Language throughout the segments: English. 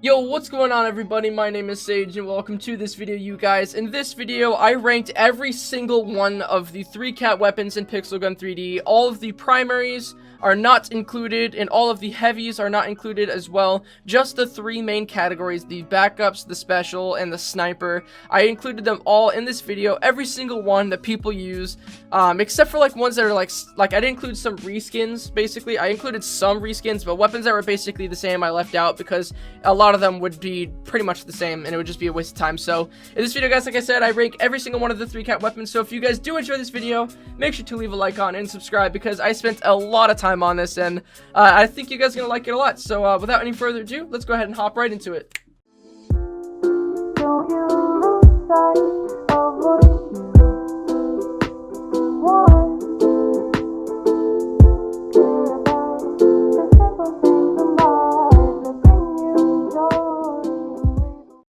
Yo, what's going on everybody? My name is Saige and welcome to this video, you guys. In this video, I ranked every single one of the 3-cat weapons in Pixel Gun 3D. All of the primaries are not included and all of the heavies are not included as well. Just the 3 main categories, the backups, the special, and the sniper. I included them all in this video, every single one that people use, except for like ones that are like I didn't include some reskins, basically. I included some reskins, but weapons that were basically the same I left out because a lot of them would be pretty much the same and it would just be a waste of time. So in this video, guys, like I said, I rank every single one of the 3-cat weapons. So if you guys do enjoy this video, make sure to leave a like on and subscribe because I spent a lot of time on this and I think you guys are gonna like it a lot. So without any further ado, let's go ahead and hop right into it.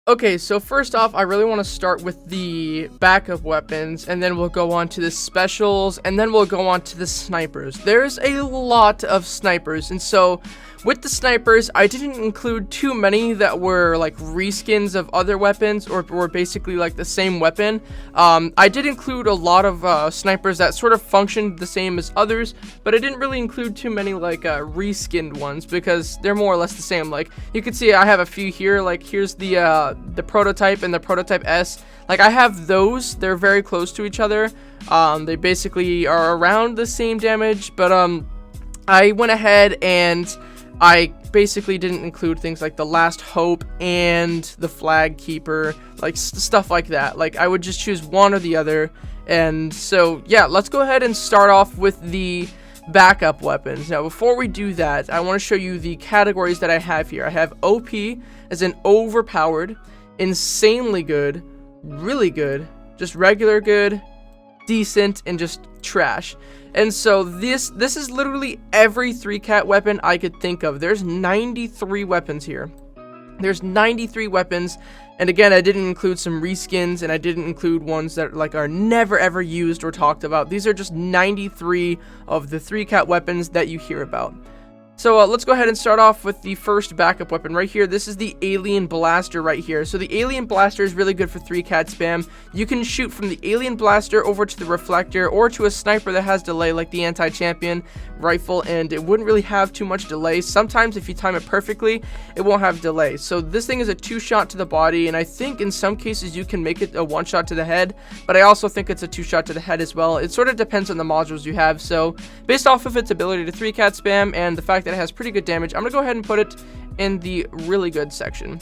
Okay, so first off, I really want to start with the backup weapons, and then we'll go on to the specials, and then we'll go on to the snipers. There's a lot of snipers, and so with the snipers, I didn't include too many that were like reskins of other weapons or were basically like the same weapon. I did include a lot of snipers that sort of functioned the same as others, but I didn't really include too many like reskinned ones because they're more or less the same. Like you can see, I have a few here. Like here's the prototype and the prototype S. Like I have those. They're very close to each other. They basically are around the same damage, but I went ahead and I basically didn't include things like the Last Hope and the Flag Keeper, like stuff like that. Like I would just choose one or the other. And so yeah, let's go ahead and start off with the backup weapons. Now before we do that, I want to show you the categories that I have here. I have OP as in overpowered, insanely good, really good, just regular good, decent, and just trash. And so this is literally every 3-cat weapon I could think of. There's 93 weapons here. There's 93 weapons, and again, I didn't include some reskins, and I didn't include ones that like are never ever used or talked about. These are just 93 of the 3-cat weapons that you hear about. So let's go ahead and start off with the first backup weapon right here. This is the Alien Blaster right here. So the Alien Blaster is really good for 3-cat spam. You can shoot from the Alien Blaster over to the Reflector or to a sniper that has delay like the Anti-Champion Rifle, and it wouldn't really have too much delay. Sometimes if you time it perfectly, it won't have delay. So this thing is a 2-shot to the body, and I think in some cases you can make it a 1-shot to the head, but I also think it's a 2-shot to the head as well. It sort of depends on the modules you have. So based off of its ability to 3-cat spam and the fact that it has pretty good damage, I'm gonna go ahead and put it in the really good section.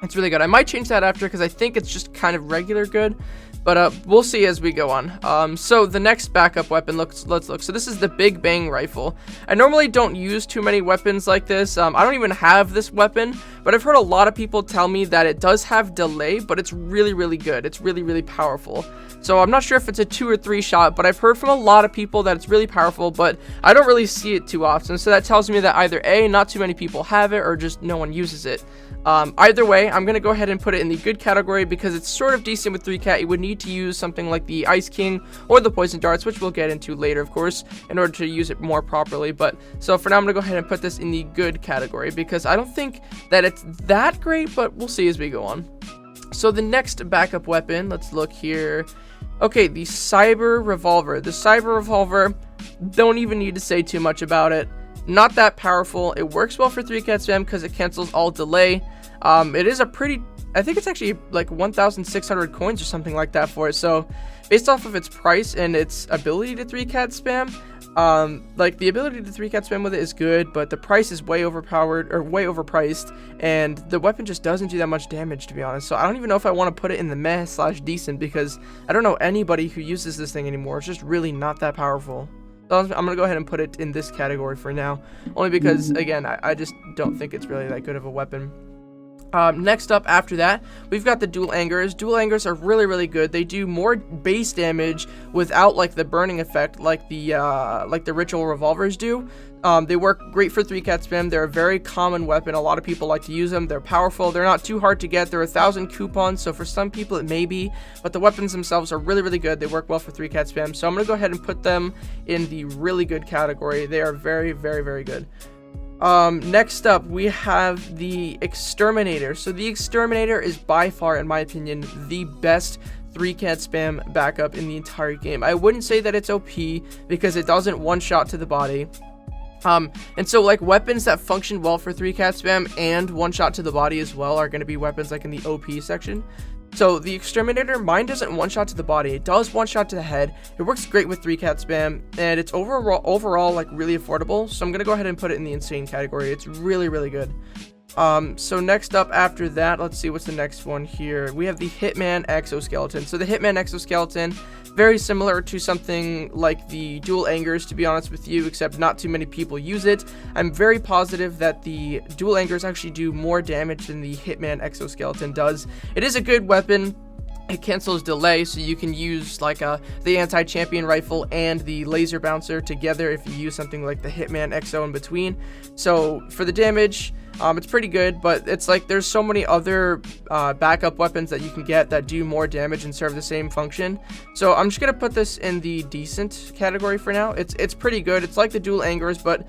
It's really good. I might change that after because I think it's just kind of regular good, but we'll see as we go on. So the next backup weapon, let's look. So this is the Big Bang Rifle. I normally don't use too many weapons like this. I don't even have this weapon, but I've heard a lot of people tell me that it does have delay, but it's really, really good. It's really, really powerful. So I'm not sure if it's a 2 or 3 shot, but I've heard from a lot of people that it's really powerful, but I don't really see it too often. So that tells me that either A, not too many people have it, or just no one uses it. Either way, I'm going to go ahead and put it in the good category because it's sort of decent with 3-cat. You would need to use something like the Ice King or the Poison Darts, which we'll get into later, of course, in order to use it more properly. But so for now, I'm going to go ahead and put this in the good category because I don't think that it's that great, but we'll see as we go on. So the next backup weapon, let's look here. Okay, the Cyber Revolver. The Cyber Revolver, don't even need to say too much about it. Not that powerful. It works well for 3-cat spam because it cancels all delay. It is a pretty, I think it's actually like 1,600 coins or something like that for it. So based off of its price and its ability to 3-cat spam, like the ability to 3-cat spam with it is good, but the price is way overpowered or way overpriced, and the weapon just doesn't do that much damage, to be honest. So I don't even know if I want to put it in the meh/decent because I don't know anybody who uses this thing anymore. It's just really not that powerful. So I'm going to go ahead and put it in this category for now, only because, again, I just don't think it's really that good of a weapon. Next up after that, we've got the Dual Angers. Dual Angers are really, really good. They do more base damage without like the burning effect like the Ritual Revolvers do. They work great for 3-cat spam. They're a very common weapon. A lot of people like to use them. They're powerful. They're not too hard to get. They're 1,000 coupons, so for some people it may be, but the weapons themselves are really, really good. They work well for 3-cat spam, so I'm going to go ahead and put them in the really good category. They are very, very, very good. Next up, we have the Exterminator. So the Exterminator is by far, in my opinion, the best 3-cat spam backup in the entire game. I wouldn't say that it's OP because it doesn't one-shot to the body. And so like weapons that function well for 3-cat spam and one-shot to the body as well are going to be weapons like in the OP section. So the Exterminator, mine doesn't one-shot to the body. It does one-shot to the head. It works great with 3-cat spam, and it's overall like really affordable. So I'm gonna go ahead and put it in the insane category. It's really, really good. So next up after that, let's see what's the next one here. We have the Hitman Exoskeleton. So the Hitman Exoskeleton, very similar to something like the Dual Angers, to be honest with you, except not too many people use it. I'm very positive that the Dual Angers actually do more damage than the Hitman Exoskeleton does. It is a good weapon. It cancels delay, so you can use like the anti-champion rifle and the laser bouncer together if you use something like the Hitman Exo in between. So for the damage, it's pretty good, but it's like there's so many other backup weapons that you can get that do more damage and serve the same function. So I'm just gonna put this in the decent category for now. It's pretty good. It's like the Dual Angers, but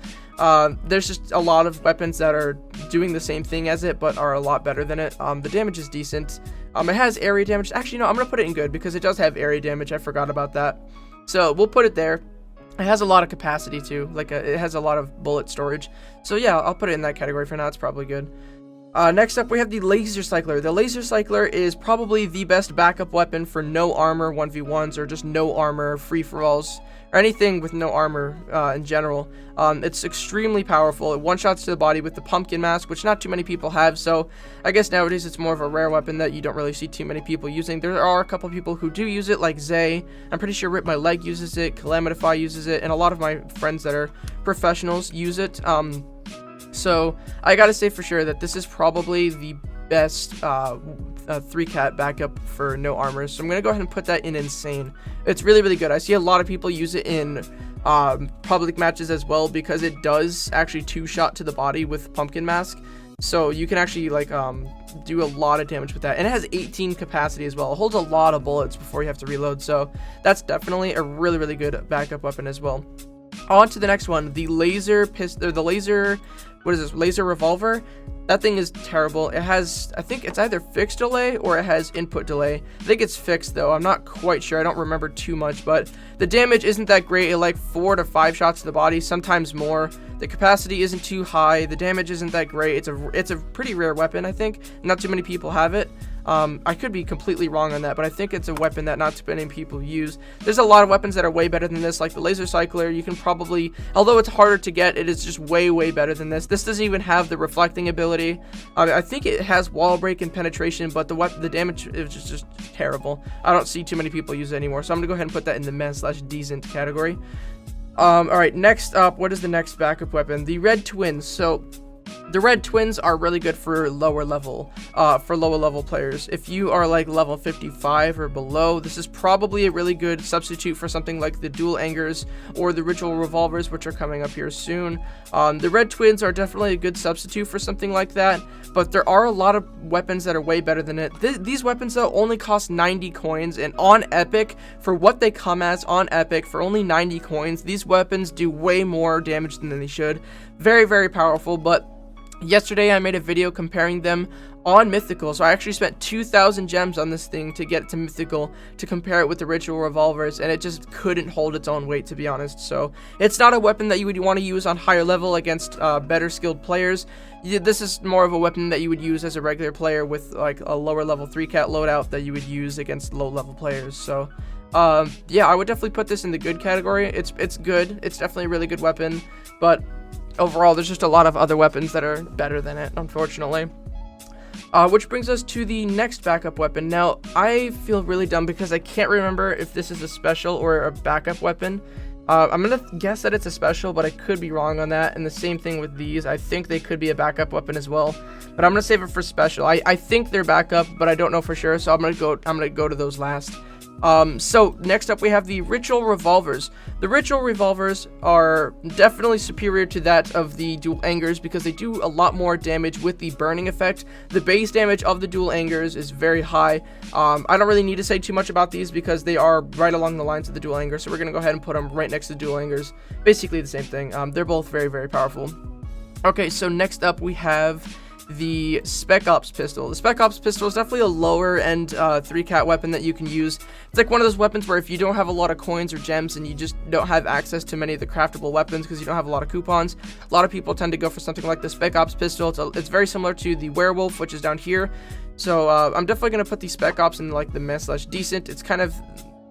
there's just a lot of weapons that are doing the same thing as it, but are a lot better than it. The damage is decent. It has area damage. Actually, no, I'm gonna put it in good because it does have area damage. I forgot about that. So we'll put it there. It has a lot of capacity too, like it has a lot of bullet storage. So yeah, I'll put it in that category for now. It's probably good. Next up, we have the Laser Cycler. The Laser Cycler is probably the best backup weapon for no armor 1v1s or just no armor free-for-alls or anything with no armor in general. It's extremely powerful. It one-shots to the body with the pumpkin mask, which not too many people have, so I guess nowadays it's more of a rare weapon that you don't really see too many people using. There are a couple people who do use it, like Zay. I'm pretty sure Rip My Leg uses it, Calamitify uses it, and a lot of my friends that are professionals use it. So I gotta say for sure that this is probably the best 3-cat backup for no armor. So I'm gonna go ahead and put that in insane. It's really, really good. I see a lot of people use it in public matches as well because it does actually 2-shot to the body with pumpkin mask. So you can actually like do a lot of damage with that, and it has 18 capacity as well. It holds a lot of bullets before you have to reload. So that's definitely a really, really good backup weapon as well. On to the next one, the Laser Pistol, or the Laser, what is this, Laser Revolver. That thing is terrible. It has, I think it's either fixed delay or it has input delay. I think it's fixed though. I'm not quite sure. I don't remember too much, but the damage isn't that great. It like 4 to 5 shots to the body, sometimes more. The capacity isn't too high. The damage isn't that great. It's a pretty rare weapon, I think. Not too many people have it. I could be completely wrong on that, but I think it's a weapon that not too many people use. There's a lot of weapons that are way better than this, like the Laser Cycler. You can probably, although it's harder to get, it is just way, way better than this. This doesn't even have the reflecting ability. I think it has wall break and penetration, but the damage is just terrible. I don't see too many people use it anymore, so I'm gonna go ahead and put that in the meh/decent category. Alright, next up, what is the next backup weapon? The Red Twins. So the Red Twins are really good for lower level players. If you are like level 55 or below, this is probably a really good substitute for something like the Dual Angers or the Ritual Revolvers, which are coming up here soon. The Red Twins are definitely a good substitute for something like that, but there are a lot of weapons that are way better than it. These weapons though only cost 90 coins, and on Epic, for what they come as on Epic, for only 90 coins, these weapons do way more damage than they should. Very, very powerful, but yesterday I made a video comparing them on Mythical, so I actually spent 2,000 gems on this thing to get it to Mythical to compare it with the Ritual Revolvers, and it just couldn't hold its own weight, to be honest. So it's not a weapon that you would want to use on higher level against better skilled players. This is more of a weapon that you would use as a regular player with like a lower level 3-cat loadout that you would use against low level players. So yeah, I would definitely put this in the good category. It's good. It's definitely a really good weapon, but overall there's just a lot of other weapons that are better than it, unfortunately. Which brings us to the next backup weapon. Now, I feel really dumb because I can't remember if this is a special or a backup weapon. I'm gonna guess that it's a special, but I could be wrong on that. And the same thing with these. I think they could be a backup weapon as well, but I'm gonna save it for special. I think they're backup, but I don't know for sure, so I'm gonna go to those last. So next up we have the Ritual Revolvers. The Ritual Revolvers are definitely superior to that of the Dual Angers because they do a lot more damage with the burning effect. The base damage of the Dual Angers is very high. I don't really need to say too much about these because they are right along the lines of the Dual Angers, so we're gonna go ahead and put them right next to the Dual Angers. Basically the same thing. They're both very, very powerful. Okay, so next up we have the Specops Pistol. The Specops Pistol is definitely a lower end 3-cat weapon that you can use. It's like one of those weapons where if you don't have a lot of coins or gems and you just don't have access to many of the craftable weapons because you don't have a lot of coupons, a lot of people tend to go for something like the Specops Pistol. It's very similar to the Werewolf, which is down here. So I'm definitely going to put the Specops in like the meh/decent. It's kind of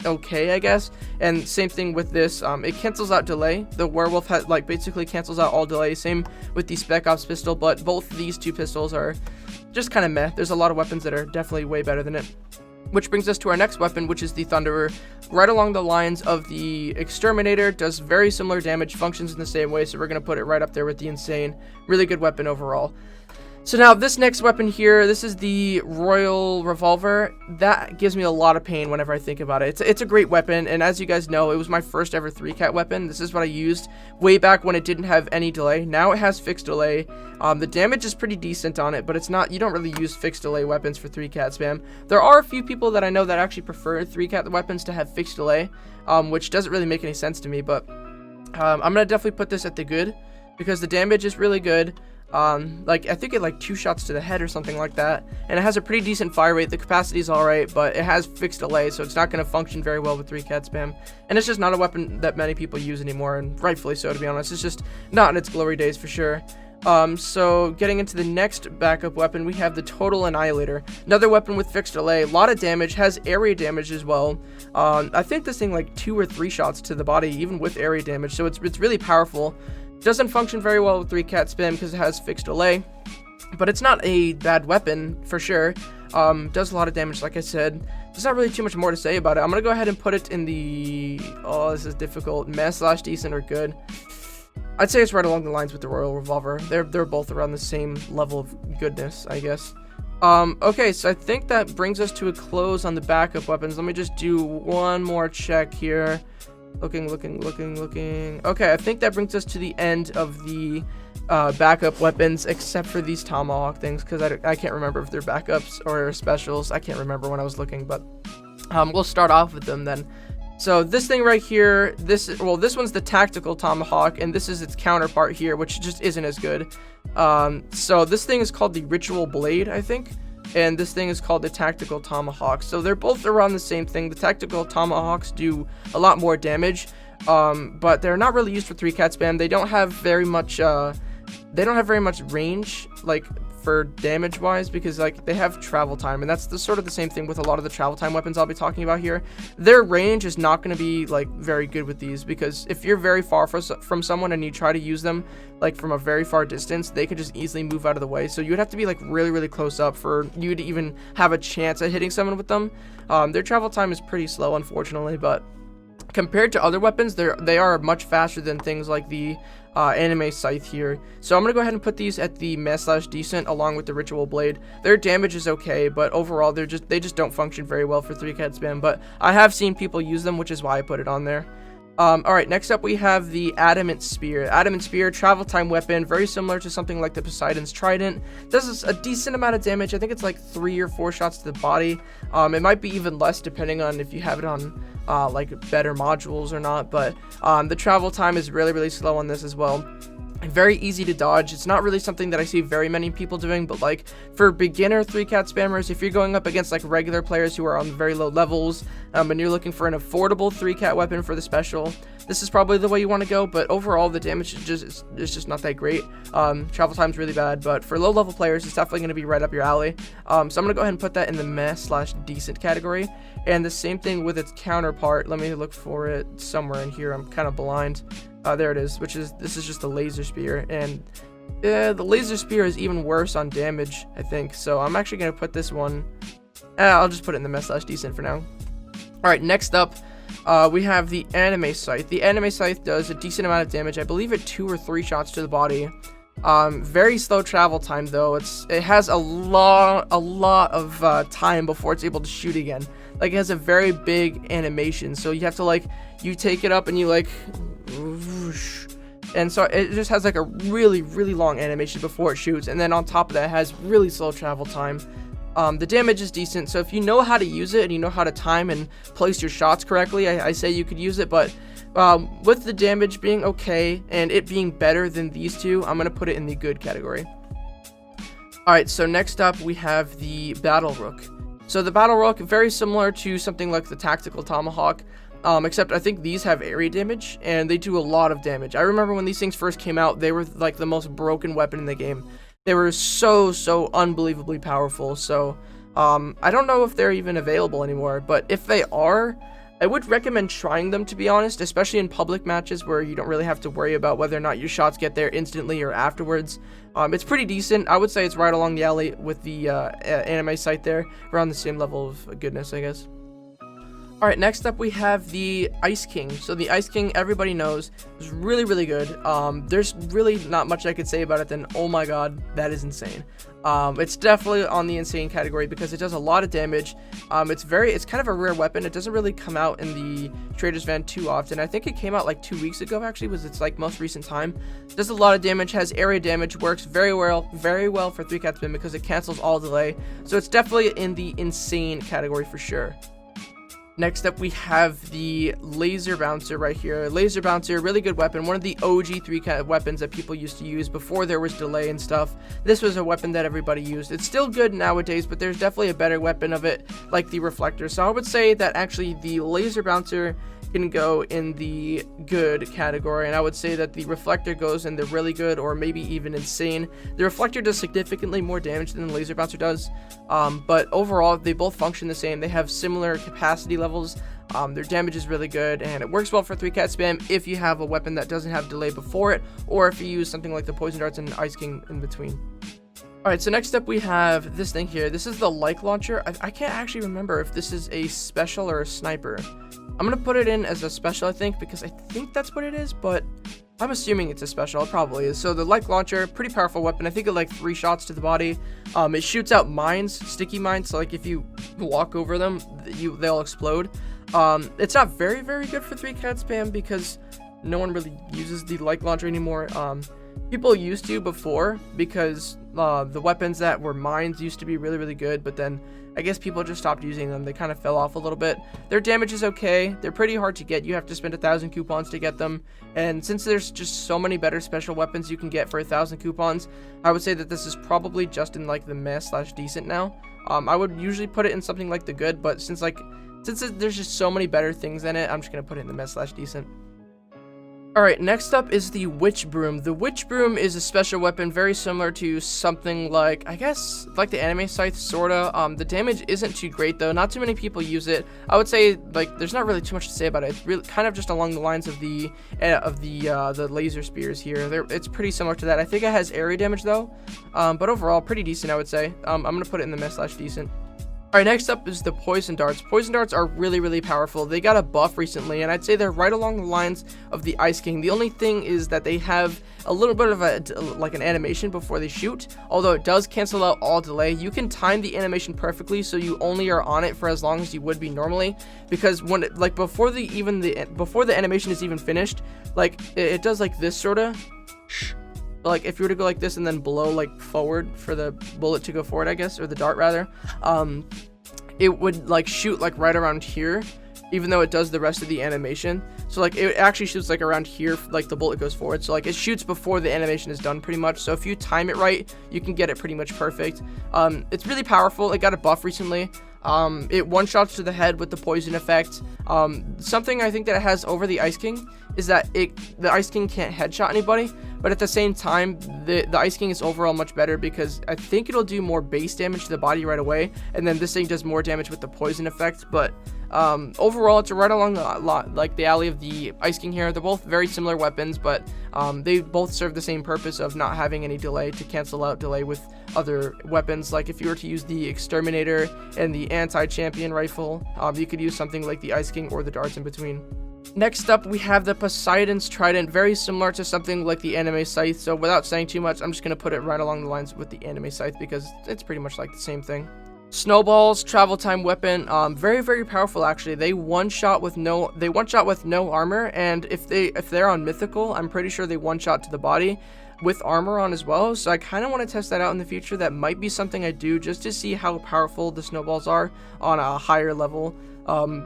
okay, I guess. And same thing with this, it cancels out delay. The Werewolf basically cancels out all delay. Same with the Specops Pistol, but both these two pistols are just kind of meh. There's a lot of weapons that are definitely way better than it. Which brings us to our next weapon, which is the Thunderer. Right along the lines of the Exterminator, does very similar damage, functions in the same way, so we're going to put it right up there with the Insane. Really good weapon overall. So now this next weapon here, this is the Royal Revolver. That gives me a lot of pain whenever I think about it. It's a great weapon, and as you guys know, it was my first ever 3-cat weapon. This is what I used way back when it didn't have any delay. Now it has fixed delay. The damage is pretty decent on it, but it's not, you don't really use fixed delay weapons for 3-cat spam. There are a few people that I know that actually prefer 3-cat weapons to have fixed delay, which doesn't really make any sense to me, but I'm going to definitely put this at the good, because the damage is really good. I think it 2 shots to the head or something like that, and it has a pretty decent fire rate. The capacity is alright, but it has fixed delay, so it's not going to function very well with 3-cat spam, and it's just not a weapon that many people use anymore, and rightfully so, to be honest. It's just not in its glory days for sure. So getting into the next backup weapon, we have the Total Annihilator. Another weapon with fixed delay, a lot of damage, has area damage as well. I think this thing 2 or 3 shots to the body, even with area damage, so it's really powerful. Doesn't function very well with 3-cat spam because it has fixed delay, but it's not a bad weapon for sure. Does a lot of damage, like I said. There's not really too much more to say about it. I'm gonna go ahead and put it in the, oh, this is difficult, meh/decent or good. I'd say it's right along the lines with the Royal Revolver. They're both around the same level of goodness, I guess. Okay, so I think that brings us to a close on the backup weapons. Let me just do one more check here. Looking. Okay, I think that brings us to the end of the backup weapons, except for these Tomahawk things, because I can't remember if they're backups or specials. I can't remember when I was looking, but we'll start off with them then. So this thing right here, this one's the Tactical Tomahawk, and this is its counterpart here, which just isn't as good. So this thing is called the Ritual Blade, I think. And this thing is called the Tactical Tomahawk. So they're both around the same thing. The Tactical Tomahawks do a lot more damage, but they're not really used for 3-cat spam. They don't have very much range, for damage wise, because they have travel time, and that's sort of the same thing with a lot of the travel time weapons I'll be talking about here. Their range is not going to be very good with these, because if you're very far from someone and you try to use them from a very far distance, they could just easily move out of the way. So you would have to be really close up for you to even have a chance at hitting someone with them. Their travel time is pretty slow, unfortunately, but compared to other weapons, they are much faster than things like the anime scythe here. So I'm gonna go ahead and put these at the meh/decent along with the Ritual Blade. Their damage is okay, but overall they just don't function very well for 3-cat spam, but I have seen people use them, which is why I put it on there. Alright, next up we have the Adamant Sphere. Adamant Sphere, travel time weapon, very similar to something like the Poseidon's Trident. Does a decent amount of damage. I think it's 3 or 4 shots to the body. It might be even less depending on if you have it on better modules or not, but the travel time is really slow on this as well. Very easy to dodge. It's not really something that I see very many people doing, but for beginner 3-cat spammers, if you're going up against regular players who are on very low levels, and you're looking for an affordable 3-cat weapon for the special, this is probably the way you want to go. But overall the damage is just not that great. Travel time's really bad, but for low level players it's definitely going to be right up your alley. So I'm going to go ahead and put that in the meh/decent category. And the same thing with its counterpart. Let me look for it somewhere in here. I'm kind of blind. There it is, this is just the Laser Spear, and the Laser Spear is even worse on damage, I think. So I'm actually going to put this one, I'll just put it in the meh/decent for now. Alright, next up, we have the Anime Scythe. The Anime Scythe does a decent amount of damage. I believe it 2 or 3 shots to the body. Very slow travel time though. It has a lot of time before it's able to shoot again. It has a very big animation, so you have to you take it up and you whoosh, and so it just has a really long animation before it shoots, and then on top of that it has really slow travel time. The damage is decent, so if you know how to use it and you know how to time and place your shots correctly, I say you could use it, but With the damage being okay and it being better than these two, I'm going to put it in the good category. Alright, so next up we have the Battle Rook. So the Battle Rook, very similar to something like the Tactical Tomahawk, except I think these have area damage, and they do a lot of damage. I remember when these things first came out, they were like the most broken weapon in the game. They were so unbelievably powerful, so I don't know if they're even available anymore, but if they are, I would recommend trying them, to be honest, especially in public matches where you don't really have to worry about whether or not your shots get there instantly or afterwards. It's pretty decent. I would say it's right along the alley with the anime site there, around the same level of goodness, I guess. Alright, next up we have the Ice King. So the Ice King, everybody knows, is really good. There's really not much I could say about it than, oh my god, that is insane. It's definitely on the insane category because it does a lot of damage. It's kind of a rare weapon. It doesn't really come out in the Traders Van too often. I think it came out like 2 weeks ago, actually, was its like most recent time. Does a lot of damage, has area damage, works very well for 3-cat spin because it cancels all delay. So it's definitely in the insane category for sure. Next up, we have the Laser Bouncer right here. Laser Bouncer, really good weapon. One of the OG 3-cat weapons that people used to use before there was delay and stuff. This was a weapon that everybody used. It's still good nowadays, but there's definitely a better weapon of it, like the Reflector. So I would say that actually the Laser Bouncer can go in the good category, and I would say that the Reflector goes in the really good or maybe even insane. The Reflector does significantly more damage than the Laser Bouncer does, but overall they both function the same. They have similar capacity levels. Their damage is really good, and it works well for 3-cat spam if you have a weapon that doesn't have delay before it, or if you use something like the Poison Darts and Ice King in between. Alright, so next up we have this thing here. This is the Like Launcher. I can't actually remember if this is a special or a sniper. I'm going to put it in as a special, I think, because I think that's what it is, but I'm assuming it's a special. It probably is. So the Like Launcher, pretty powerful weapon. I think it like 3 shots to the body. It shoots out mines, sticky mines, so like if you walk over them, they'll explode. It's not very good for 3-cat spam because no one really uses the Like Launcher anymore. People used to before because the weapons that were mines used to be really good, but then I guess people just stopped using them. They kind of fell off a little bit. Their damage is okay. They're pretty hard to get. You have to spend 1,000 coupons to get them, and since there's just so many better special weapons you can get for 1,000 coupons, I would say that this is probably just in like the meh/decent now. I would usually put it in something like the good, but since there's just so many better things in it, I'm just gonna put it in the meh/decent. Alright, next up is the Witch Broom. The Witch Broom is a special weapon very similar to something like, I guess, like the anime scythe, sorta. The damage isn't too great though, not too many people use it. I would say, like, there's not really too much to say about it. It's really kind of just along the lines of the laser spears here. It's pretty similar to that. I think it has area damage though, but overall, pretty decent, I would say. I'm gonna put it in the meh/decent. Alright, next up is the Poison Darts. Poison Darts are really powerful. They got a buff recently, and I'd say they're right along the lines of the Ice King. The only thing is that they have a little bit of an animation before they shoot, although it does cancel out all delay. You can time the animation perfectly, so you only are on it for as long as you would be normally, because when before the animation is even finished, like it does like this sorta. Like if you were to go like this and then blow like forward for the bullet to go forward, I guess, or the dart rather, it would like shoot like right around here, even though it does the rest of the animation. So like it actually shoots like around here, like the bullet goes forward. So like it shoots before the animation is done pretty much. So if you time it right, you can get it pretty much perfect. It's really powerful. It got a buff recently. It one-shots to the head with the poison effect. Something I think that it has over the Ice King is that the Ice King can't headshot anybody, but at the same time, the Ice King is overall much better because I think it'll do more base damage to the body right away, and then this thing does more damage with the poison effect. But overall, it's right along the alley of the Ice King here. They're both very similar weapons, but they both serve the same purpose of not having any delay to cancel out delay with other weapons. Like if you were to use the Exterminator and the Anti-Champion Rifle, you could use something like the Ice King or the darts in between. Next up, we have the Poseidon's Trident, very similar to something like the anime scythe. So without saying too much, I'm just going to put it right along the lines with the anime scythe because it's pretty much like the same thing. Snowballs, travel time weapon, very powerful actually. They one shot with no armor, and if they're on mythical, I'm pretty sure they one shot to the body. with armor on as well, so I kind of want to test that out in the future. That might be something I do just to see how powerful the snowballs are on a higher level,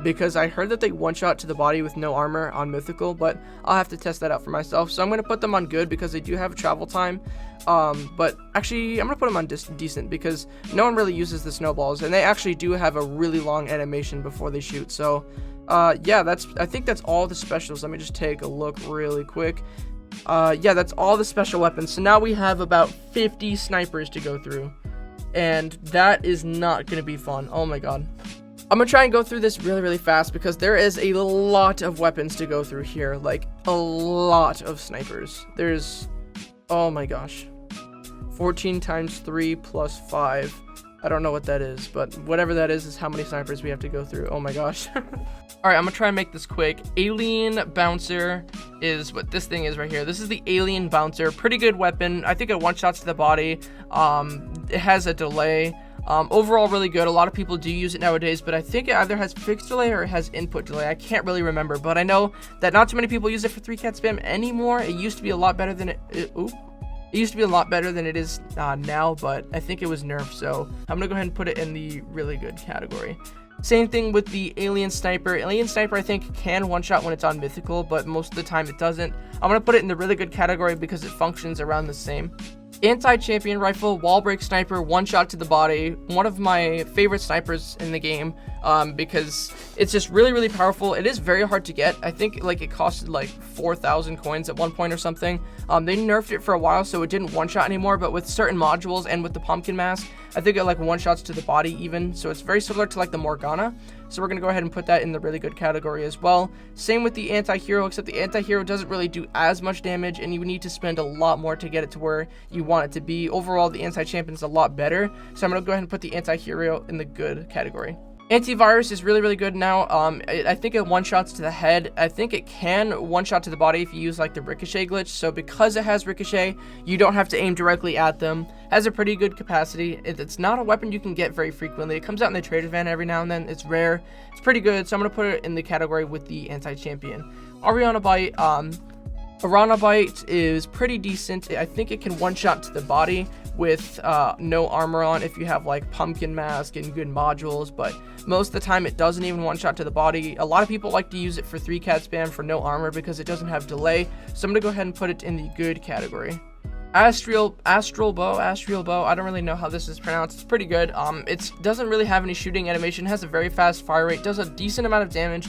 because I heard that they one-shot to the body with no armor on mythical, but I'll have to test that out for myself. So I'm going to put them on good because they do have travel time, but actually I'm going to put them on decent because no one really uses the snowballs, and they actually do have a really long animation before they shoot. So yeah, I think that's all the specials. Let me just take a look really quick. Yeah, that's all the special weapons. So now we have about 50 snipers to go through, and that is not going to be fun. Oh my god. I'm going to try and go through this really fast because there is a lot of weapons to go through here. Like, a lot of snipers. There's, oh my gosh, 14 times 3 plus 5. I don't know what that is, but whatever that is how many snipers we have to go through. Oh my gosh. Alright, I'm gonna try and make this quick. Alien Bouncer is what this thing is right here. This is the Alien Bouncer. Pretty good weapon. I think it one-shots to the body. It has a delay. Overall, really good. A lot of people do use it nowadays, but I think it either has fixed delay or it has input delay. I can't really remember, but I know that not too many people use it for 3-cat spam anymore. It used to be a lot better than it used to be a lot better than it is now, but I think it was nerfed, so I'm gonna go ahead and put it in the really good category. Same thing with the Alien Sniper. Alien Sniper, I think, can one-shot when it's on Mythical, but most of the time it doesn't. I'm gonna put it in the really good category because it functions around the same. Anti-Champion Rifle, Wall Break Sniper, one-shot to the body. One of my favorite snipers in the game, because it's just really powerful. It is very hard to get. I think like it costed like 4,000 coins at one point or something. They nerfed it for a while, so it didn't one-shot anymore, but with certain modules and with the pumpkin mask, I think it like one-shots to the body even, so it's very similar to like the Morgana. So we're gonna go ahead and put that in the really good category as well. Same with the anti-hero, except the anti-hero doesn't really do as much damage, and you need to spend a lot more to get it to where you want it to be. Overall, the anti-champion is a lot better, so I'm gonna go ahead and put the anti-hero in the good category. Antivirus is really good now. I think it one-shots to the head. I think it can one-shot to the body if you use like the ricochet glitch. So because it has ricochet, you don't have to aim directly at them. Has a pretty good capacity. It's not a weapon you can get very frequently. It comes out in the trader's van every now and then. It's rare. It's pretty good. So I'm gonna put it in the category with the anti-champion. Ariana Bite. Piranha Bite is pretty decent. I think it can one-shot to the body with no armor on if you have like pumpkin mask and good modules, but most of the time it doesn't even one-shot to the body. A lot of people like to use it for 3-cat spam for no armor because it doesn't have delay, so I'm gonna go ahead and put it in the good category. Astral Bow, I don't really know how this is pronounced. It's pretty good. It doesn't really have any shooting animation, has a very fast fire rate, does a decent amount of damage.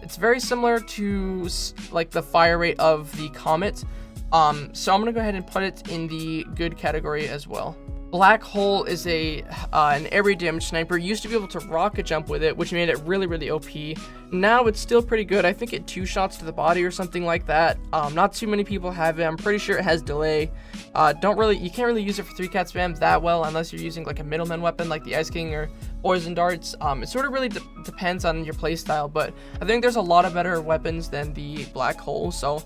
It's very similar to like the fire rate of the Comet. So I'm gonna go ahead and put it in the good category as well. Black Hole is an area damage sniper. Used to be able to rocket jump with it, which made it really OP. Now it's still pretty good. I think it 2 shots to the body or something like that. Not too many people have it. I'm pretty sure it has delay. You can't really use it for 3-cat spam that well unless you're using like a middleman weapon like the Ice King or Poison Darts. It sort of really depends on your playstyle, but I think there's a lot of better weapons than the Black Hole. So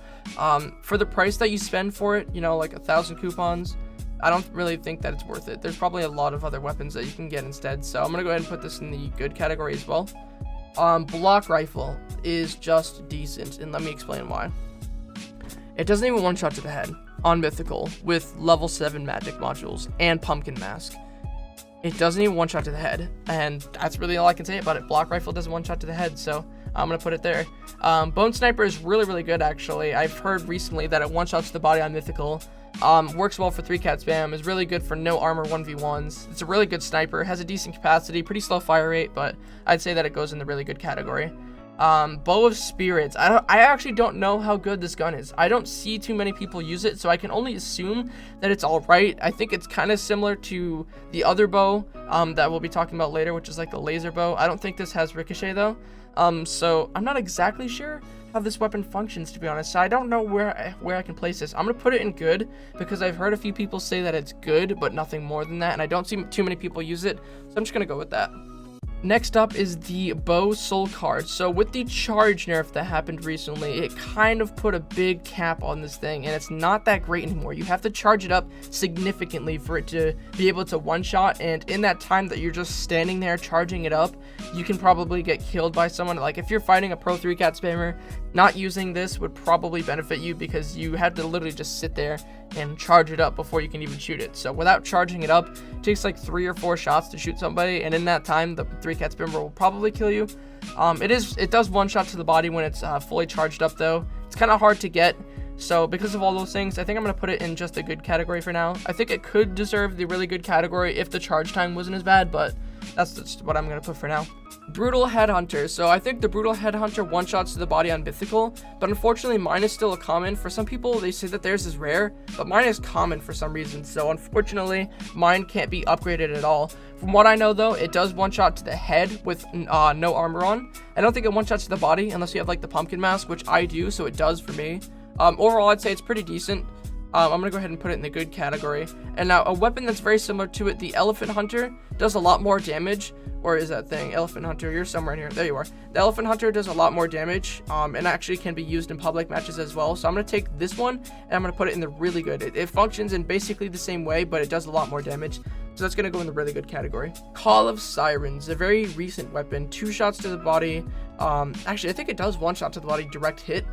for the price that you spend for it, you know, like 1,000 coupons, I don't really think that it's worth it. There's probably a lot of other weapons that you can get instead, so I'm gonna go ahead and put this in the good category as well. Block Rifle is just decent, and let me explain why. It doesn't even one-shot to the head on Mythical with level 7 magic modules and Pumpkin Mask. It doesn't even one-shot to the head, and that's really all I can say about it. Block Rifle doesn't one-shot to the head, so I'm gonna put it there. Bone Sniper is really good, actually. I've heard recently that it one-shots to the body on Mythical. Works well for 3-cat spam, is really good for no armor 1v1s. It's a really good sniper, has a decent capacity, pretty slow fire rate, but I'd say that it goes in the really good category. Bow of Spirits. I actually don't know how good this gun is. I don't see too many people use it, so I can only assume that it's alright. I think it's kind of similar to the other bow that we'll be talking about later, which is like the laser bow. I don't think this has ricochet though. So I'm not exactly sure how this weapon functions, to be honest. So I don't know where I can place this. I'm gonna put it in good because I've heard a few people say that it's good but nothing more than that, and I don't see too many people use it, so I'm just gonna go with that. Next up is the Bow Soul Card. So with the charge nerf that happened recently, it kind of put a big cap on this thing, and it's not that great anymore. You have to charge it up significantly for it to be able to one-shot, and in that time that you're just standing there charging it up, you can probably get killed by someone. Like if you're fighting a pro 3-cat spammer, not using this would probably benefit you because you have to literally just sit there and charge it up before you can even shoot it. So without charging it up, it takes like 3 or 4 shots to shoot somebody, and in that time, the 3-cat spammer will probably kill you. It does one shot to the body when it's fully charged up though. It's kind of hard to get. So because of all those things, I think I'm going to put it in just a good category for now. I think it could deserve the really good category if the charge time wasn't as bad, but that's just what I'm going to put for now. Brutal Headhunter. So I think the Brutal Headhunter one-shots to the body on Mythical, but unfortunately mine is still a common. For some people, they say that theirs is rare, but mine is common for some reason. So unfortunately, mine can't be upgraded at all. From what I know though, it does one-shot to the head with no armor on. I don't think it one-shots to the body unless you have like the pumpkin mask, which I do, so it does for me. Overall, I'd say it's pretty decent. I'm going to go ahead and put it in the good category. And now, a weapon that's very similar to it, the Elephant Hunter, does a lot more damage. Or is that thing? Elephant Hunter, you're somewhere in here. There you are. The Elephant Hunter does a lot more damage, and actually can be used in public matches as well. So I'm going to take this one, and I'm going to put it in the really good. It functions in basically the same way, but it does a lot more damage. So that's going to go in the really good category. Call of Sirens, a very recent weapon. 2 shots to the body. Actually, I think it does 1 shot to the body, direct hit.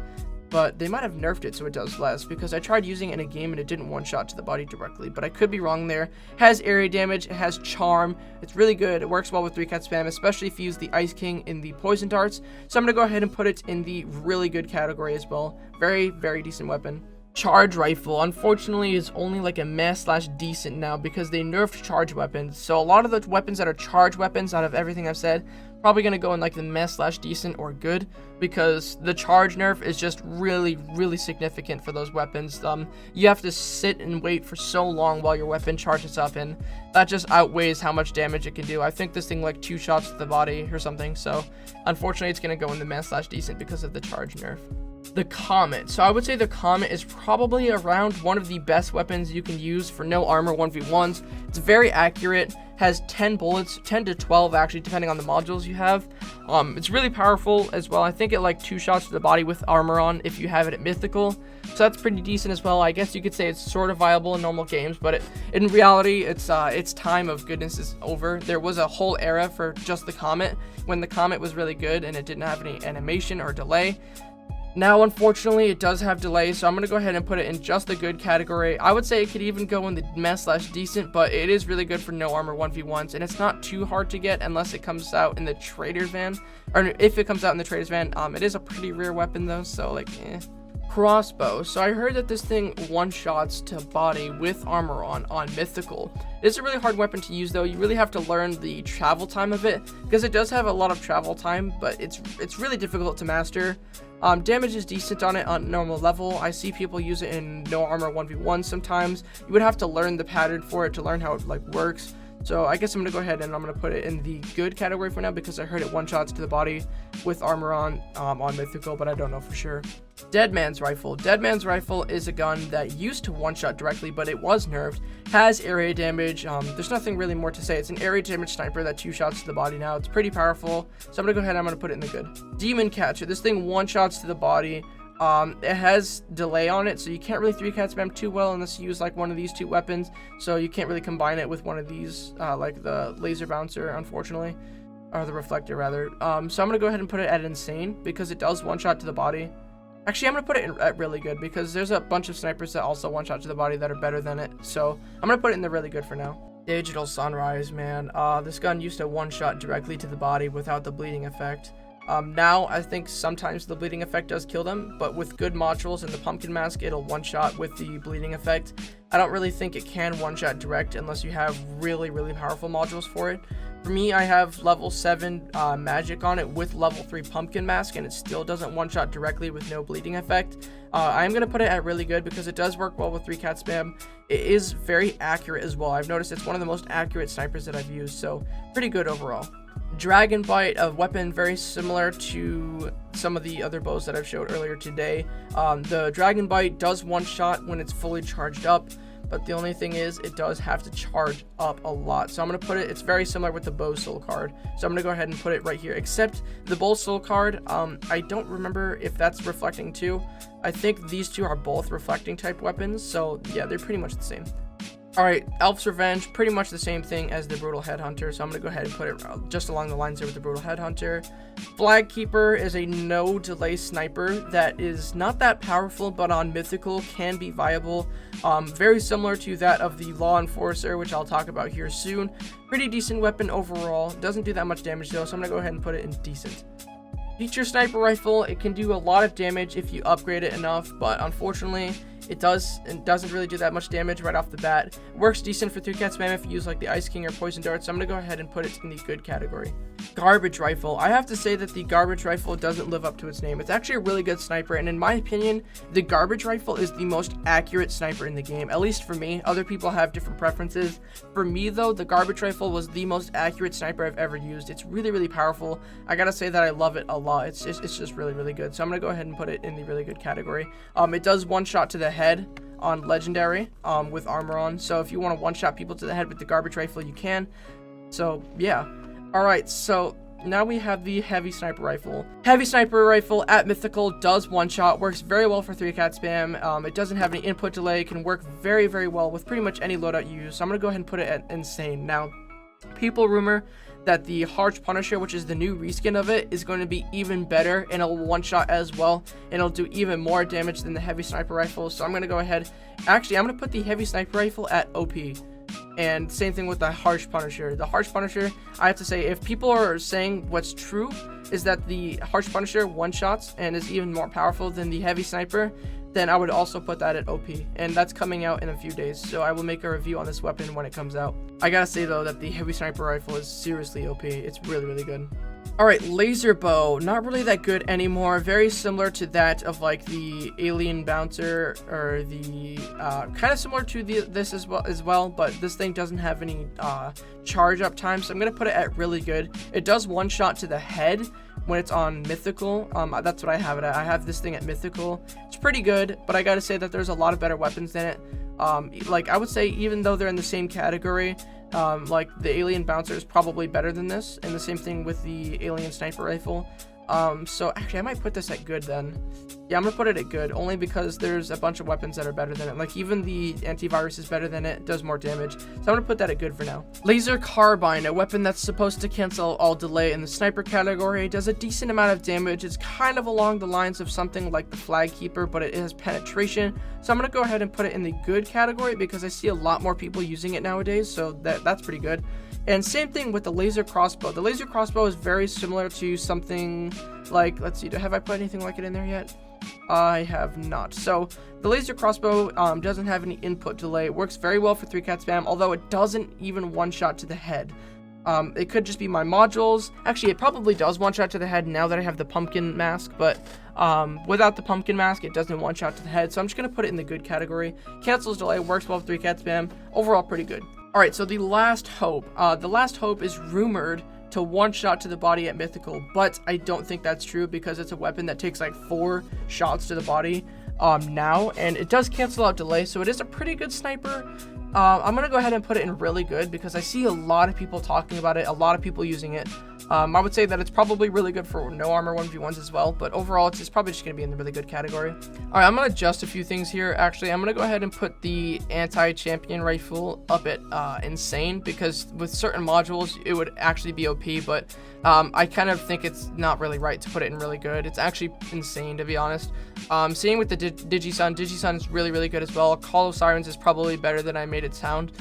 But they might have nerfed it so it does less, because I tried using it in a game and it didn't one-shot to the body directly, but I could be wrong there. It has area damage, it has charm, it's really good, it works well with 3-cat spam, especially if you use the Ice King in the poison darts. So I'm going to go ahead and put it in the really good category as well. Very, very decent weapon. Charge Rifle, unfortunately, is only like a meh/decent now because they nerfed charge weapons. So a lot of the weapons that are charge weapons out of everything I've said, probably going to go in like the meh/decent or good, because the charge nerf is just really, really significant for those weapons. You have to sit and wait for so long while your weapon charges up, and that just outweighs how much damage it can do. I think this thing like 2 shots to the body or something, so unfortunately it's going to go in the meh/decent because of the charge nerf. The Comet. So I would say the Comet is probably around one of the best weapons you can use for no armor 1v1s. It's very accurate, has 10 bullets, 10 to 12 actually, depending on the modules you have. It's really powerful as well. I think it like 2 shots to the body with armor on if you have it at Mythical. So that's pretty decent as well. I guess you could say it's sort of viable in normal games, but in reality, its time of goodness is over. There was a whole era for just the Comet when the Comet was really good and it didn't have any animation or delay. Now, unfortunately, it does have delay, so I'm going to go ahead and put it in just the good category. I would say it could even go in the meh/decent, but it is really good for no armor 1v1s, and it's not too hard to get unless it comes out in the Trader's Van, or if it comes out in the Trader's Van. It is a pretty rare weapon, though, so, like, Crossbow. So I heard that this thing one-shots to body with armor on Mythical. It's a really hard weapon to use though. You really have to learn the travel time of it, because it does have a lot of travel time, but it's really difficult to master. Damage is decent on it on normal level. I see people use it in no armor 1v1 sometimes. You would have to learn the pattern for it to learn how it like works. So I guess I'm going to go ahead and I'm going to put it in the good category for now, because I heard it one-shots to the body with armor on Mythical, but I don't know for sure. Dead Man's Rifle. Dead Man's Rifle is a gun that used to one-shot directly, but it was nerfed. Has area damage. There's nothing really more to say. It's an area damage sniper that 2 shots to the body now. It's pretty powerful. So I'm going to go ahead and I'm going to put it in the good. Demon Catcher. This thing one-shots to the body. It has delay on it, so you can't really 3-cat spam too well unless you use like one of these 2 weapons. So you can't really combine it with one of these, like the laser bouncer, unfortunately, or the reflector rather. So I'm gonna go ahead and put it at insane because it does 1-shot to the body. Actually, I'm gonna put it at really good because there's a bunch of snipers that also 1-shot to the body that are better than it. So I'm gonna put it in the really good for now. Digital Sunrise, man. This gun used to 1-shot directly to the body without the bleeding effect. Now, I think sometimes the bleeding effect does kill them, but with good modules and the pumpkin mask, it'll 1-shot with the bleeding effect. I don't really think it can 1-shot direct unless you have really, really powerful modules for it. For me, I have level 7 magic on it with level 3 pumpkin mask, and it still doesn't 1-shot directly with no bleeding effect. I'm going to put it at really good because it does work well with 3-cat spam. It is very accurate as well. I've noticed it's one of the most accurate snipers that I've used, so pretty good overall. Dragon Bite, a weapon very similar to some of the other bows that I've showed earlier today. The Dragon Bite does 1-shot when it's fully charged up, but the only thing is it does have to charge up a lot. So I'm going to put it, it's very similar with the Bow Soul card. So I'm going to go ahead and put it right here, except the Bow Soul card, I don't remember if that's reflecting too. I think these 2 are both reflecting type weapons, so yeah, they're pretty much the same. Alright, Elf's Revenge, pretty much the same thing as the Brutal Headhunter, so I'm going to go ahead and put it just along the lines there with the Brutal Headhunter. Flag Keeper is a no-delay sniper that is not that powerful, but on Mythical can be viable. Very similar to that of the Law Enforcer, which I'll talk about here soon. Pretty decent weapon overall, doesn't do that much damage though, so I'm going to go ahead and put it in decent. Feature Sniper Rifle, it can do a lot of damage if you upgrade it enough, but unfortunately, it doesn't really do that much damage right off the bat. It works decent for 3-cat spam if you use like the Ice King or Poison Dart, so I'm going to go ahead and put it in the good category. Garbage Rifle. I have to say that the Garbage Rifle doesn't live up to its name. It's actually a really good sniper, and in my opinion, the Garbage Rifle is the most accurate sniper in the game, at least for me. Other people have different preferences. For me though, the Garbage Rifle was the most accurate sniper I've ever used. It's really, really powerful. I gotta say that I love it a lot. It's just really, really good. So I'm gonna go ahead and put it in the really good category. It does one shot to the head on legendary with armor on, so if you want to one-shot people to the head with the Garbage Rifle, you can. So yeah. Alright, so now we have the Heavy Sniper Rifle. Heavy Sniper Rifle at Mythical does one-shot, works very well for 3-cat spam. It doesn't have any input delay, can work very, very well with pretty much any loadout you use, so I'm going to go ahead and put it at Insane. Now, people rumor that the Harsh Punisher, which is the new reskin of it, is going to be even better and it'll one-shot as well, and it'll do even more damage than the Heavy Sniper Rifle, so I'm going to go ahead. Actually, I'm going to put the Heavy Sniper Rifle at OP. And same thing with the Harsh Punisher. The Harsh Punisher, I have to say, if people are saying what's true is that the Harsh Punisher one-shots and is even more powerful than the Heavy Sniper, then I would also put that at OP. And that's coming out in a few days, so I will make a review on this weapon when it comes out. I gotta say though that the Heavy Sniper Rifle is seriously OP. It's really, really good. Alright, Laser Bow, not really that good anymore. Very similar to that of like the Alien Bouncer, or the kind of similar to this as well, but this thing doesn't have any charge up time, so I'm gonna put it at really good. It does one shot to the head when it's on Mythical. That's what I have it at. I have this thing at Mythical. It's pretty good, but I gotta say that there's a lot of better weapons than it. Like I would say, even though they're in the same category, like the Alien Bouncer is probably better than this, and the same thing with the Alien Sniper Rifle. So actually I might put this at good then. Yeah, I'm gonna put it at good, only because there's a bunch of weapons that are better than it. Like even the antivirus is better than it, does more damage. So I'm gonna put that at good for now. Laser Carbine, a weapon that's supposed to cancel all delay in the sniper category, does a decent amount of damage. It's kind of along the lines of something like the Flag Keeper, but it has penetration. So I'm gonna go ahead and put it in the good category because I see a lot more people using it nowadays, so that's pretty good. And same thing with the Laser Crossbow. The Laser Crossbow is very similar to something like, let's see, have I put anything like it in there yet? I have not. So the Laser Crossbow doesn't have any input delay. It works very well for 3-cat spam, although it doesn't even one-shot to the head. It could just be my modules. Actually, it probably does one-shot to the head now that I have the pumpkin mask, but without the pumpkin mask, it doesn't one-shot to the head, so I'm just going to put it in the good category. Cancels delay, works well with 3-cat spam. Overall, pretty good. Alright, so the Last Hope. The Last Hope is rumored to one-shot to the body at Mythical, but I don't think that's true because it's a weapon that takes like 4 shots to the body now, and it does cancel out delay, so it is a pretty good sniper. I'm gonna go ahead and put it in really good because I see a lot of people talking about it, a lot of people using it. I would say that it's probably really good for no armor 1v1s as well, but overall it's probably just going to be in the really good category. Alright, I'm going to adjust a few things here. Actually, I'm going to go ahead and put the anti-champion rifle up at insane, because with certain modules it would actually be OP, but I kind of think it's not really right to put it in really good. It's actually insane, to be honest. Same with the Digisun. Digisun is really, really good as well. Call of Sirens is probably better than I made it sound.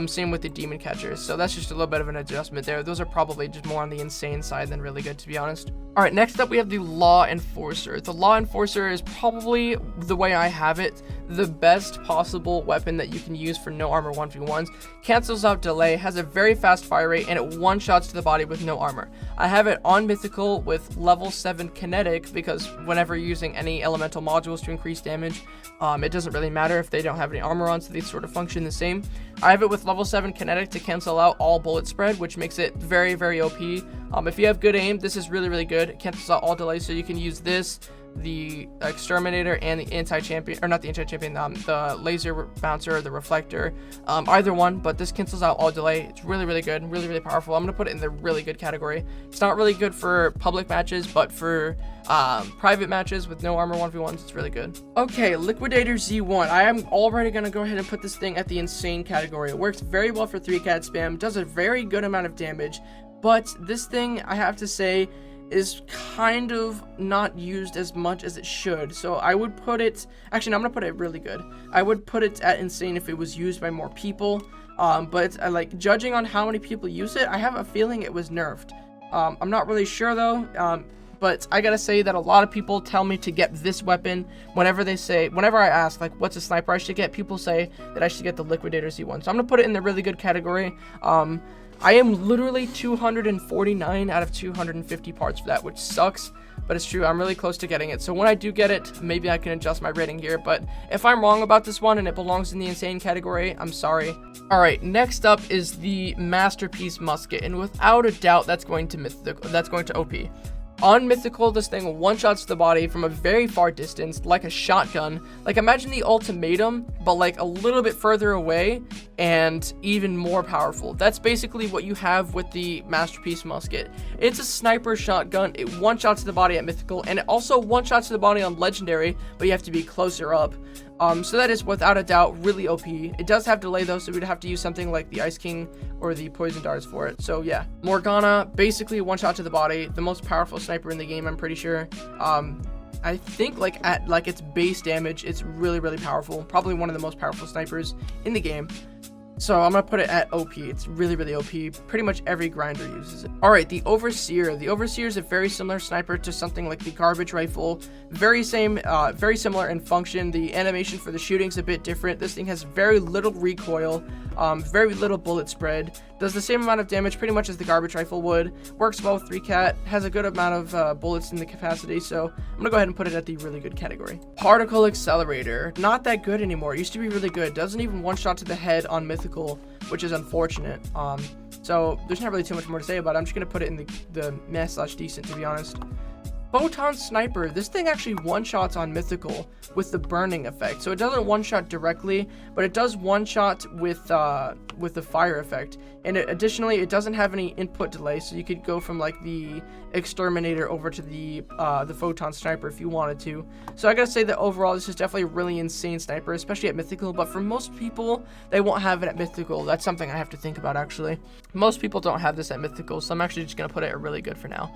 Same with the Demon Catchers, so that's just a little bit of an adjustment there. Those are probably just more on the insane side than really good, to be honest. Alright, next up we have the Law Enforcer. The Law Enforcer is probably, the way I have it, the best possible weapon that you can use for no armor 1v1s. Cancels out delay, has a very fast fire rate, and it one-shots to the body with no armor. I have it on Mythical with level 7 kinetic, because whenever you're using any elemental modules to increase damage, it doesn't really matter if they don't have any armor on, so they sort of function the same. I have it with level 7 kinetic to cancel out all bullet spread, which makes it very, very OP. If you have good aim, this is really good. It cancels out all delays, so you can use this, the Exterminator, and the anti-champion, or not the anti-champion, the laser bouncer, the reflector, either one, but this cancels out all delay. It's really good, really powerful. I'm gonna put it in the really good category. It's not really good for public matches, but for private matches with no armor 1v1s, it's really good. Okay, Liquidators E1. I am already gonna go ahead and put this thing at the insane category. It works very well for 3-cat spam, does a very good amount of damage, but this thing, I have to say, is kind of not used as much as it should. So I would put it, actually, no, I'm gonna put it really good. I would put it at insane if it was used by more people, but like, judging on how many people use it, I have a feeling it was nerfed. I'm not really sure though, but I gotta say that a lot of people tell me to get this weapon whenever I ask, like, what's a sniper I should get, people say that I should get the Liquidators E1. So I'm gonna put it in the really good category. I am literally 249 out of 250 parts for that, which sucks, but it's true. I'm really close to getting it. So when I do get it, maybe I can adjust my rating here, but if I'm wrong about this one and it belongs in the insane category, I'm sorry. All right, next up is the Masterpiece Musket, and without a doubt, that's going to OP. On Mythical, this thing one-shots the body from a very far distance, like a shotgun. Like, imagine the Ultimatum, but like a little bit further away and even more powerful. That's basically what you have with the Masterpiece Musket. It's a sniper shotgun. It one-shots the body at Mythical, and it also one-shots the body on Legendary, but you have to be closer up. So that is without a doubt really OP. It does have delay though, so we'd have to use something like the Ice King or the Poison Darts for it. So yeah, Morgana, basically one shot to the body, the most powerful sniper in the game, I'm pretty sure. I think like at like its base damage, it's really powerful. Probably one of the most powerful snipers in the game. So I'm gonna put it at OP. It's really OP. Pretty much every grinder uses it. All right, the Overseer. The Overseer is a very similar sniper to something like the Garbage Rifle. Very similar in function. The animation for the shooting's a bit different. This thing has very little recoil, very little bullet spread. Does the same amount of damage pretty much as the Garbage Rifle would. Works well with 3-cat. Has a good amount of bullets in the capacity. So I'm gonna go ahead and put it at the really good category. Particle Accelerator. Not that good anymore. It used to be really good. Doesn't even one shot to the head on Mythical, which is unfortunate. So there's not really too much more to say about it. I'm just gonna put it in the meh/decent, to be honest. Photon Sniper. This thing actually one-shots on Mythical with the burning effect. So it doesn't one-shot directly, but it does one-shot with the fire effect. And additionally, it doesn't have any input delay, so you could go from like the Exterminator over to the Photon Sniper if you wanted to. So I gotta say that overall, this is definitely a really insane sniper, especially at Mythical. But for most people, they won't have it at Mythical. That's something I have to think about, actually. Most people don't have this at Mythical, so I'm actually just gonna put it at really good for now.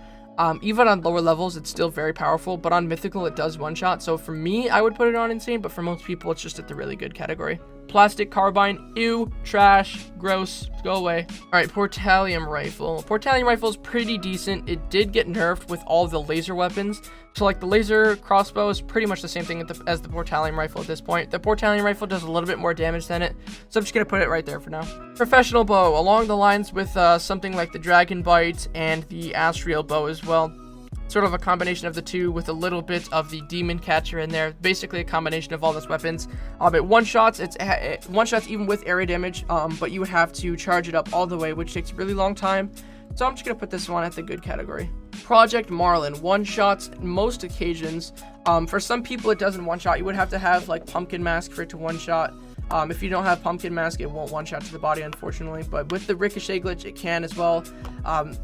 Even on lower levels, it's still very powerful, but on Mythical, it does one-shot. So for me, I would put it on insane, but for most people, it's just at the really good category. Plastic Carbine, ew, trash, gross, go away. All right, Portalium Rifle. Portalium Rifle is pretty decent. It did get nerfed with all the laser weapons. So like the laser crossbow is pretty much the same thing as the Portalium Rifle at this point. The Portalium Rifle does a little bit more damage than it, so I'm just gonna put it right there for now. Professional Bow, along the lines with something like the Dragon Bite and the Astral Bow as well. Sort of a combination of the two with a little bit of the Demon Catcher in there. Basically a combination of all those weapons. It one-shots, it one-shots even with area damage, but you would have to charge it up all the way, which takes a really long time. So I'm just gonna put this one at the good category. Project Marlin, one-shots most occasions. For some people it doesn't one-shot. You would have to have like Pumpkin Mask for it to one-shot. If you don't have Pumpkin Mask, it won't one-shot to the body, unfortunately. But with the Ricochet glitch, it can as well.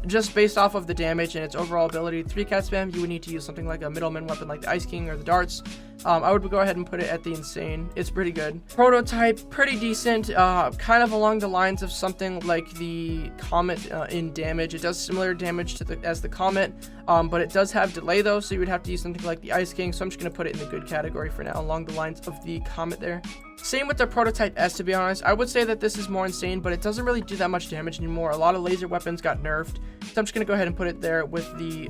Just based off of the damage and its overall ability, 3-cat spam, you would need to use something like a middleman weapon like the Ice King or the Darts. I would go ahead and put it at the insane. It's pretty good. Prototype, pretty decent. Kind of along the lines of something like the Comet in damage. It does similar damage as the Comet, but it does have delay though, so you would have to use something like the Ice King. So I'm just gonna put it in the good category for now, along the lines of the Comet there. Same with the Prototype S, to be honest. I would say that this is more insane, but it doesn't really do that much damage anymore. A lot of laser weapons got nerfed, so I'm just gonna go ahead and put it there with the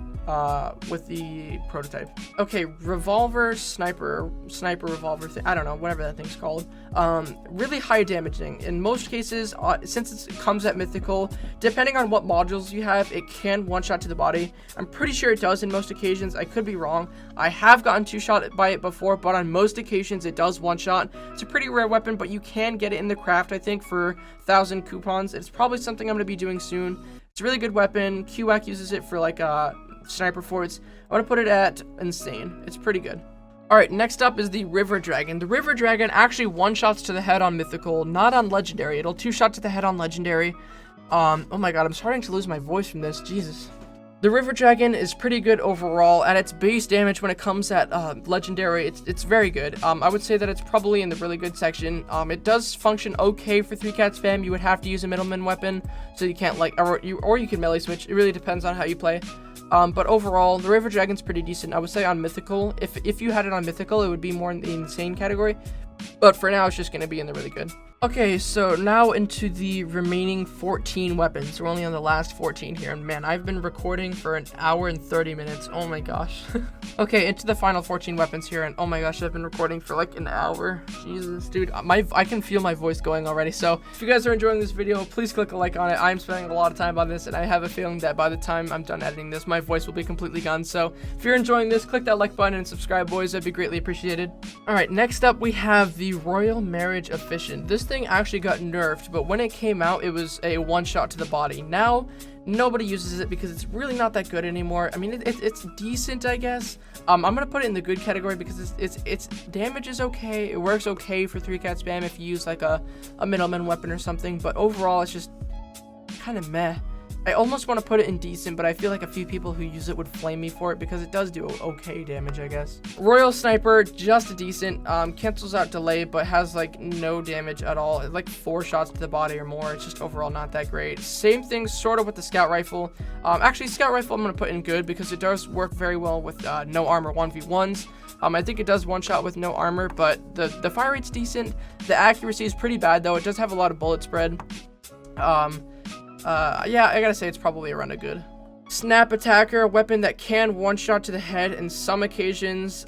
Prototype. Okay, Revolver, Sniper Revolver thing. I don't know, whatever that thing's called. Really high damaging. In most cases, since it comes at Mythical, depending on what modules you have, it can one-shot to the body. I'm pretty sure it does in most occasions. I could be wrong. I have gotten two-shot by it before, but on most occasions, it does one-shot. It's a pretty rare weapon, but you can get it in the craft, I think, for 1,000 coupons. It's probably something I'm going to be doing soon. It's a really good weapon. QWAC uses it for like sniper forts. I want to put it at insane. It's pretty good. Alright, next up is the River Dragon. The River Dragon actually one-shots to the head on Mythical, not on Legendary. It'll two-shot to the head on Legendary. Oh my god, I'm starting to lose my voice from this. Jesus. The River Dragon is pretty good overall. At its base damage when it comes at Legendary, it's very good. I would say that it's probably in the really good section. It does function okay for 3-cat spam. You would have to use a middleman weapon, so you can't like, or you can melee switch. It really depends on how you play. But overall, the River Dragon's pretty decent. I would say on Mythical, if you had it on Mythical, it would be more in the insane category. But for now, it's just going to be in the really good. Okay, so now into the remaining 14 weapons. We're only on the last 14 here, and man, I've been recording for an hour and 30 minutes. Oh my gosh. Okay, into the final 14 weapons here, and oh my gosh, I've been recording for like an hour. Jesus, dude, I can feel my voice going already. So if you guys are enjoying this video, please click a like on it. I'm spending a lot of time on this, and I have a feeling that by the time I'm done editing this, my voice will be completely gone. So if you're enjoying this, click that like button and subscribe, boys. That'd be greatly appreciated. All right, next up we have the Royal Marriage of Fishin. This thing actually got nerfed, but when it came out, it was a one-shot to the body. Now nobody uses it because it's really not that good anymore. I mean, it's decent, I guess. I'm gonna put it in the good category because its damage is okay. It works okay for 3-cat spam if you use like a middleman weapon or something, but overall it's just kind of meh. I almost want to put it in decent, but I feel like a few people who use it would flame me for it because it does do okay damage, I guess. Royal Sniper, just decent. Cancels out delay, but has like no damage at all. It's like 4 shots to the body or more. It's just overall not that great. Same thing sort of with the Scout Rifle. Actually, Scout Rifle I'm going to put in good because it does work very well with no armor 1v1s. I think it does one-shot with no armor, but the fire rate's decent. The accuracy is pretty bad, though. It does have a lot of bullet spread. Yeah, I gotta say it's probably around a good. Snap Attacker, a weapon that can one-shot to the head in some occasions.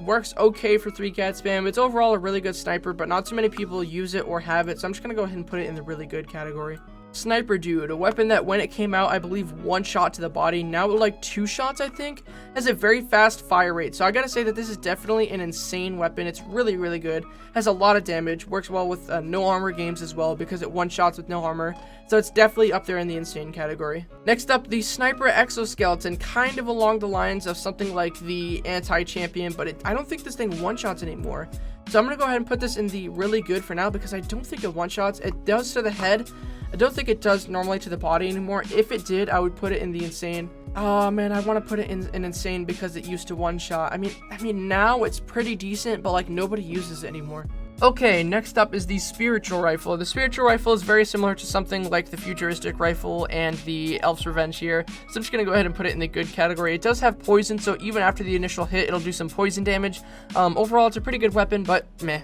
Works okay for 3-cat spam. It's overall a really good sniper, but not too many people use it or have it, so I'm just gonna go ahead and put it in the really good category. Sniper Dude, a weapon that when it came out, I believe 1 shot to the body, now like 2 shots, I think, has a very fast fire rate. So I gotta say that this is definitely an insane weapon. It's really, really good, has a lot of damage, works well with no armor games as well because it 1-shots with no armor. So it's definitely up there in the insane category. Next up, the Sniper Exoskeleton, kind of along the lines of something like the Anti-Champion, but I don't think this thing 1-shots anymore. So I'm gonna go ahead and put this in the really good for now because I don't think it 1-shots. It does to the head. I don't think it does normally to the body anymore. If it did, I would put it in the insane. Oh man, I want to put it in insane because it used to 1-shot. I mean now it's pretty decent, but like nobody uses it anymore. Okay, next up is the Spiritual Rifle. The Spiritual Rifle is very similar to something like the Futuristic Rifle and the Elf's Revenge here. So I'm just going to go ahead and put it in the good category. It does have poison, so even after the initial hit, it'll do some poison damage. Overall, it's a pretty good weapon, but meh.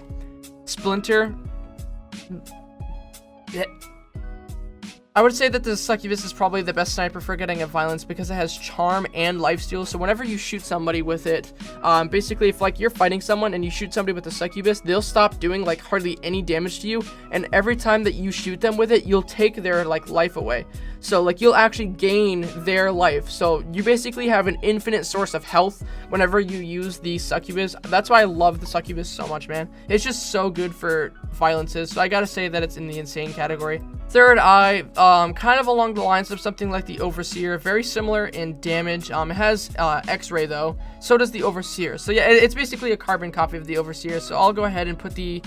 Splinter. Yeah. I would say that the Succubus is probably the best sniper for getting at violence because it has charm and lifesteal. So whenever you shoot somebody with it, basically if like you're fighting someone and you shoot somebody with the Succubus, they'll stop doing like hardly any damage to you. And every time that you shoot them with it, you'll take their like life away. So like you'll actually gain their life. So you basically have an infinite source of health whenever you use the Succubus. That's why I love the Succubus so much, man. It's just so good for violences. So I gotta say that it's in the insane category. Third Eye, kind of along the lines of something like the Overseer, very similar in damage. It has X-ray though, so does the Overseer. So yeah, it's basically a carbon copy of the Overseer. So I'll go ahead and put the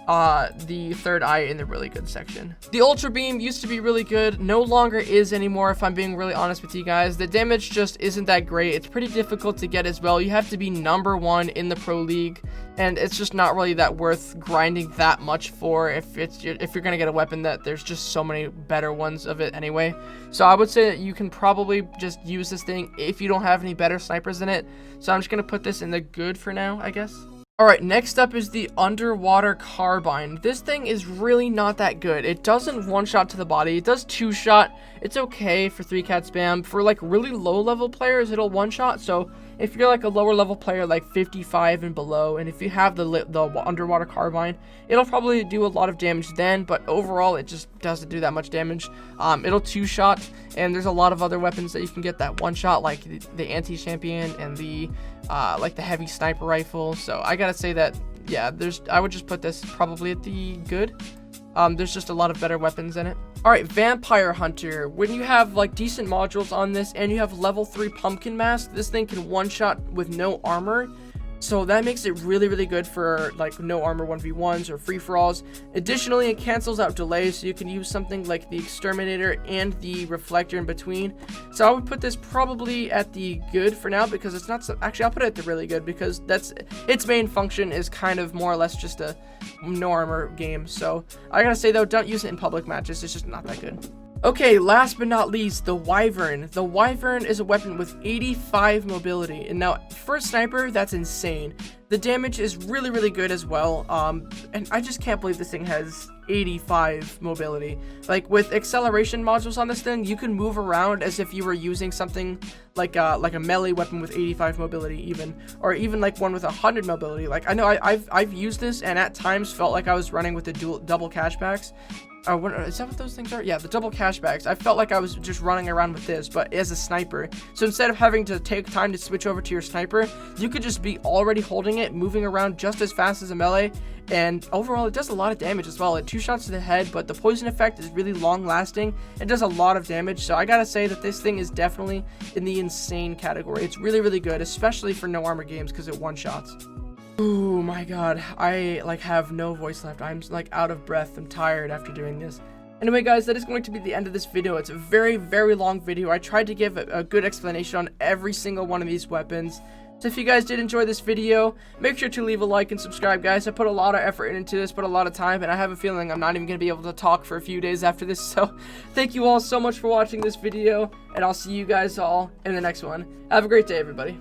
Third Eye in the really good section. The Ultra Beam used to be really good, no longer is anymore if I'm being really honest with you guys. The damage just isn't that great. It's pretty difficult to get as well. You have to be #1 in the pro league, and it's just not really that worth grinding that much for if you're gonna get a weapon that there's just so many better ones of it anyway. So I would say that you can probably just use this thing if you don't have any better snipers in it. So I'm just gonna put this in the good for now, I guess. Alright, next up is the Underwater Carbine. This thing is really not that good. It doesn't 1-shot to the body. It does 2-shot. It's okay for 3-cat spam. For like really low level players, it'll 1-shot. So if you're like a lower level player, like 55 and below, and if you have the Underwater Carbine, it'll probably do a lot of damage then, but overall it just doesn't do that much damage. It'll 2-shot, and there's a lot of other weapons that you can get that 1-shot, like the Anti-Champion and the like the Heavy Sniper Rifle. So I gotta say that, yeah, I would just put this probably at the good. There's just a lot of better weapons in it. Alright, Vampire Hunter. When you have like decent modules on this and you have level 3 Pumpkin Mask, this thing can one-shot with no armor. So that makes it really, really good for like no armor 1v1s or free-for-alls. Additionally, it cancels out delays, so you can use something like the Exterminator and the Reflector in between. So I would put this probably at the good for now, because it's not so, actually I'll put it at the really good, because that's its main function is kind of more or less just a no armor game. So I gotta say though, don't use it in public matches, it's just not that good. Okay, last but not least, the Wyvern. The Wyvern is a weapon with 85 mobility, and now for a sniper, that's insane. The damage is really, really good as well, and I just can't believe this thing has 85 mobility. Like, with acceleration modules on this thing, you can move around as if you were using something like a melee weapon with 85 mobility even, or even like one with 100 mobility. Like, I know I've used this, and at times felt like I was running with the double cashbacks. Is that what those things are? Yeah, the double cashbacks. I felt like I was just running around with this, but as a sniper. So instead of having to take time to switch over to your sniper, you could just be already holding it, moving around just as fast as a melee, and overall it does a lot of damage as well. It 2 shots to the head, but the poison effect is really long lasting. It does a lot of damage, so I gotta say that this thing is definitely in the insane category. It's really, really good, especially for no armor games, because it one-shots. Oh my god, I like have no voice left. I'm like out of breath. I'm tired after doing this. Anyway guys, that is going to be the end of this video. It's a very, very long video. I tried to give a good explanation on every single one of these weapons. So if you guys did enjoy this video, make sure to leave a like and subscribe, guys. I put a lot of effort into this, put a lot of time, and I have a feeling I'm not even going to be able to talk for a few days after this. So thank you all so much for watching this video, and I'll see you guys all in the next one. Have a great day, everybody.